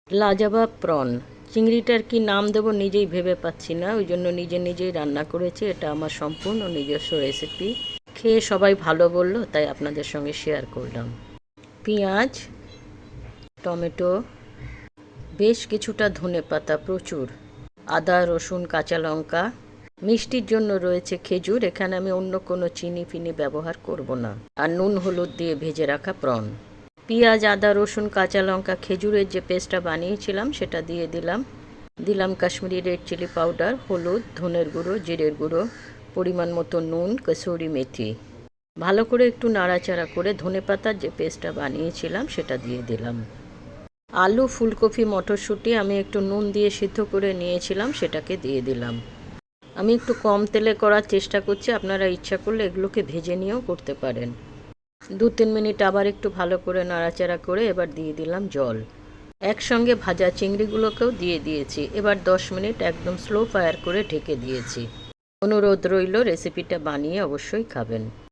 লাজবাব prawn. চিংড়িটার কি নাম দেবো নিজেই ভেবে পাচ্ছি না, ওই জন্য নিজেই রান্না করেছি। এটা আমার সম্পূর্ণ নিজস্ব রেসিপি। খেয়ে সবাই ভালো বলল, তাই আপনাদের সঙ্গে শেয়ার করলাম। পেঁয়াজ, টমেটো, বেশ কিছুটা ধনেপাতা, প্রচুর আদা, রসুন, কাঁচা লঙ্কা, মিষ্টির জন্য রয়েছে খেজুর। এখানে আমি অন্য কোনো চিনি ফিনি ব্যবহার করব না। আর নুন হলুদ দিয়ে ভেজে রাখা প্রন। পেঁয়াজ, আদা, রসুন, কাঁচা লঙ্কা, খেজুরের যে পেস্টটা বানিয়েছিলাম সেটা দিয়ে দিলাম। দিলাম কাশ্মীরি রেড চিলি পাউডার, হলুদ, ধনের গুঁড়ো, জিরের গুঁড়ো, পরিমাণ মতো নুন, কসুরি মেথি। ভালো করে একটু নাড়াচাড়া করে ধনেপাতার যে পেস্টটা বানিয়েছিলাম সেটা দিয়ে দিলাম। আলু, ফুলকপি, মটরশুঁটি আমি একটু নুন দিয়ে সিদ্ধ করে নিয়েছিলাম, সেটাকে দিয়ে দিলাম। আমি একটু কম তেলে করার চেষ্টা করছি, আপনারা ইচ্ছা করলে এগুলোকে ভেজে নিয়েও করতে পারেন। 2-3 মিনিট আবার একটু ভালো করে নাড়াচাড়া করে এবার দিয়ে দিলাম জল। একসঙ্গে ভাজা চিংড়িগুলোকেও দিয়ে দিয়েছি। এবার 10 মিনিট একদম স্লো ফায়ার করে ঢেকে দিয়েছি। অনুরোধ রইল রেসিপিটা বানিয়ে অবশ্যই খাবেন।